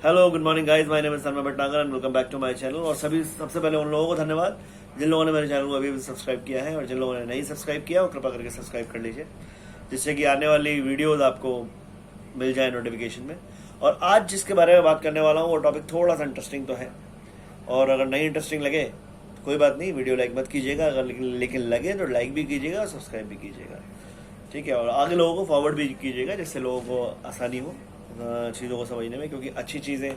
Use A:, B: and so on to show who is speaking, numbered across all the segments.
A: Hello good morning guys, my name is Salman Bhatnagar and welcome back to my channel. और सबसे पहले उन लोगों को धन्यवाद जिन लोगों ने मेरे चैनल को अभी भी सब्सक्राइब किया है, और जिन लोगों ने नहीं सब्सक्राइब किया वो कृपा करके सब्सक्राइब कर लीजिए, जिससे कि आने वाली वीडियोस आपको मिल जाए नोटिफिकेशन में। और आज जिसके बारे में बात करने वाला हूँ वो टॉपिक थोड़ा सा इंटरेस्टिंग तो है, और अगर नहीं इंटरेस्टिंग लगे तो कोई बात नहीं, वीडियो लाइक मत कीजिएगा, अगर लेकिन लगे तो लाइक भी कीजिएगा और सब्सक्राइब भी कीजिएगा, ठीक है। और आगे लोगों को फॉरवर्ड भी कीजिएगा जिससे लोगों को आसानी हो चीज़ों को समझने में, क्योंकि अच्छी चीज़ें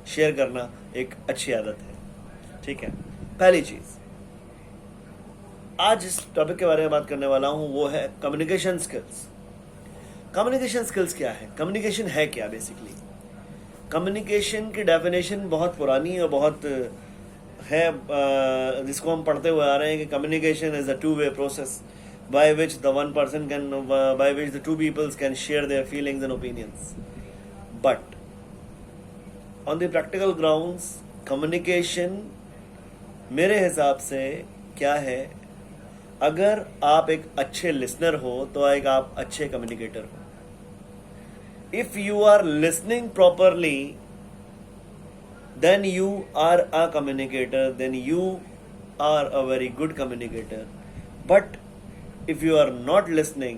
A: शेयर करना एक अच्छी आदत है, ठीक है। पहली चीज़ आज इस टॉपिक के बारे में बात करने वाला हूं वो है कम्युनिकेशन स्किल्स। कम्युनिकेशन स्किल्स क्या है, कम्युनिकेशन है क्या? बेसिकली कम्युनिकेशन की डेफिनेशन बहुत पुरानी और बहुत है, जिसको हम पढ़ते हुए आ रहे हैं कि communication is a two way process by which the one person can by which the two peoples can share their feelings and opinions. But on the practical grounds communication मेरे हिसाब से क्या है, अगर आप एक अच्छे लिसनर हो तो एक आप अच्छे कम्युनिकेटर हो। If you are listening properly then you are a communicator, then you are a very good communicator. But if you are not listening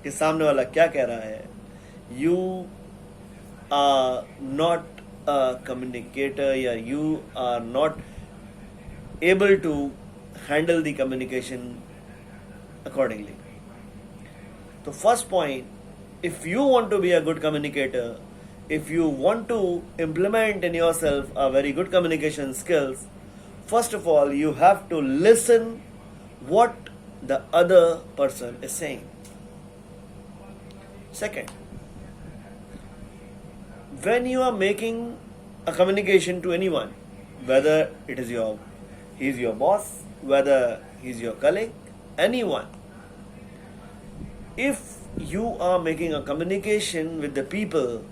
A: कि सामने वाला क्या कह रहा है, you are not a communicator या you are not able to handle the communication accordingly. So first point, if you want to be a good communicator, if you want to implement in yourself a very good communication skills, first of all you have to listen what the other person is saying. Second, when you are making a communication to anyone, whether it is he's your boss, whether he's your colleague, anyone, if you are making a communication with the people,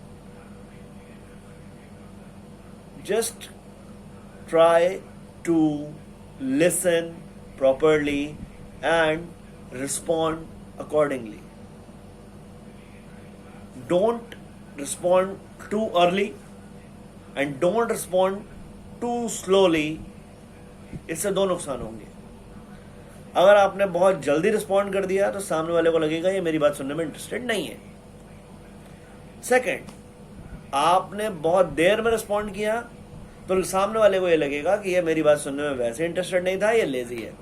A: just try to listen properly and respond accordingly. Don't respond too early and don't respond too slowly. इससे दो नुकसान होंगे। अगर आपने बहुत जल्दी respond कर दिया तो सामने वाले को लगेगा ये मेरी बात सुनने में इंटरेस्टेड नहीं है। सेकंड, आपने बहुत देर में रिस्पॉन्ड किया तो सामने वाले को ये लगेगा कि ये मेरी बात सुनने में वैसे इंटरेस्टेड नहीं था, ये लेजी है।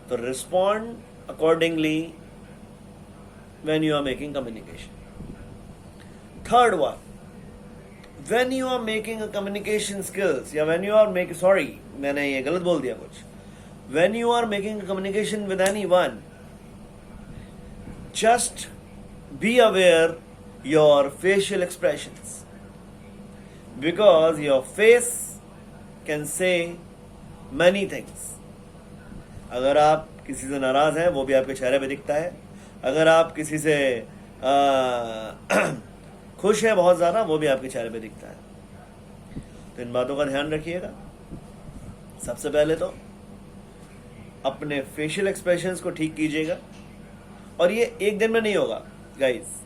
A: तो respond accordingly when you are making communication. Third one, when you are making a communication skills या when you are making, sorry मैंने ये गलत बोल दिया कुछ, when you are making communication with anyone, just be aware your facial expressions, because your face can say many things. अगर आप किसी से नाराज हैं वो भी आपके चेहरे पे दिखता है, अगर आप किसी से खुश हैं बहुत ज़्यादा वो भी आपके चेहरे पे दिखता है। तो इन बातों का ध्यान रखिएगा। सबसे पहले तो अपने फेशियल एक्सप्रेशंस को ठीक कीजिएगा, और ये एक दिन में नहीं होगा गाइस,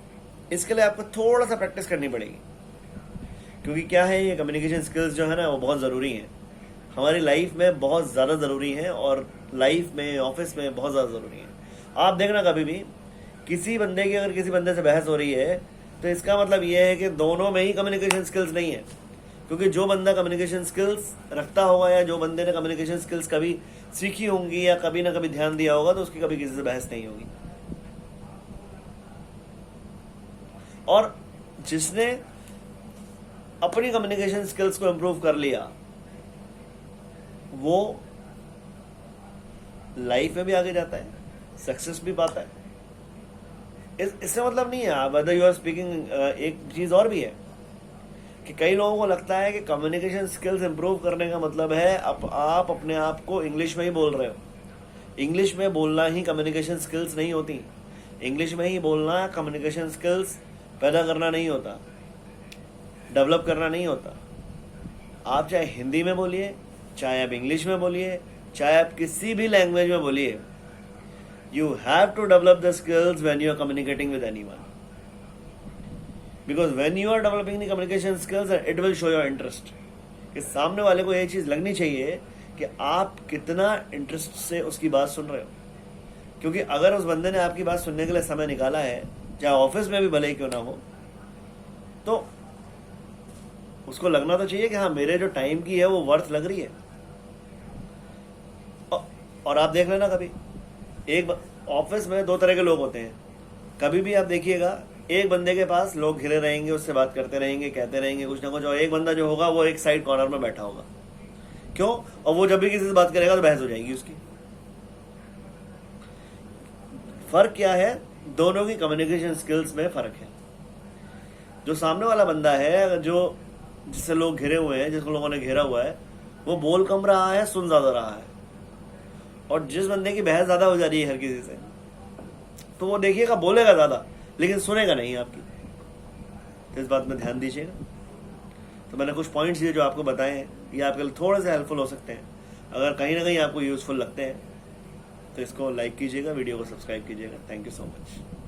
A: इसके लिए आपको थोड़ा सा प्रैक्टिस करनी पड़ेगी, क्योंकि क्या है, ये कम्युनिकेशन स्किल्स जो है ना वो बहुत ज़रूरी हैं, हमारी लाइफ में बहुत ज़्यादा ज़रूरी हैं, और लाइफ में ऑफिस में बहुत ज़्यादा ज़रूरी हैं। आप देखना कभी भी किसी बंदे की अगर किसी बंदे से बहस हो रही है तो इसका मतलब ये है कि दोनों में ही कम्युनिकेशन स्किल्स नहीं है, क्योंकि जो बंदा कम्युनिकेशन स्किल्स रखता होगा या जो बंदे ने कम्युनिकेशन स्किल्स कभी सीखी होंगी या कभी ना कभी ध्यान दिया होगा तो उसकी कभी किसी से बहस नहीं होगी। और जिसने अपनी कम्युनिकेशन स्किल्स को इम्प्रूव कर लिया वो लाइफ में भी आगे जाता है, सक्सेस भी पाता है। इससे मतलब नहीं है वेदर यू आर स्पीकिंग। एक चीज और भी है कि कई लोगों को लगता है कि कम्युनिकेशन स्किल्स इम्प्रूव करने का मतलब है आप अपने आप को इंग्लिश में ही बोल रहे हो। इंग्लिश में बोलना ही कम्युनिकेशन स्किल्स नहीं होती। इंग्लिश में ही बोलना कम्युनिकेशन स्किल्स पैदा करना नहीं होता, डेवलप करना नहीं होता। आप चाहे हिंदी में बोलिए, चाहे आप इंग्लिश में बोलिए, चाहे आप किसी भी लैंग्वेज में बोलिए, you have to develop the skills when you are communicating with anyone. Because when you are developing the communication skills it will show your interest. कि सामने वाले को ये चीज लगनी चाहिए कि आप कितना इंटरेस्ट से उसकी बात सुन रहे हो। क्योंकि अगर उस बंदे ने आपकी बात सुनने के लिए समय निकाला है, चाहे ऑफिस में भी भले ही क्यों ना हो, तो उसको लगना तो चाहिए कि हाँ मेरे जो टाइम की है वो वर्थ लग रही है। और आप देख लेना, कभी एक ऑफिस में दो तरह के लोग होते हैं। कभी भी आप देखिएगा एक बंदे के पास लोग घिरे रहेंगे, उससे बात करते रहेंगे, कहते रहेंगे कुछ ना कुछ, और एक बंदा जो होगा वो एक साइड कॉर्नर में बैठा होगा। क्यों? और वो जब भी किसी से बात करेगा तो बहस हो जाएगी उसकी। फर्क क्या है? दोनों की कम्युनिकेशन स्किल्स में फर्क है। जो सामने वाला बंदा है, जो जिससे लोग घिरे हुए हैं, जिसको लोगों ने घेरा हुआ है, वो बोल कम रहा है, सुन ज्यादा रहा है। और जिस बंदे की बहस ज्यादा हो जा रही है हर किसी से, तो वो देखिएगा बोलेगा ज्यादा लेकिन सुनेगा नहीं आपकी। तो इस बात में ध्यान दीजिएगा। तो मैंने कुछ पॉइंट्स ये जो आपको बताए हैं, ये आपके लिए थोड़े से हेल्पफुल हो सकते हैं। अगर कहीं ना कहीं आपको यूजफुल लगते हैं तो इसको लाइक कीजिएगा, वीडियो को सब्सक्राइब कीजिएगा। Thank you so much.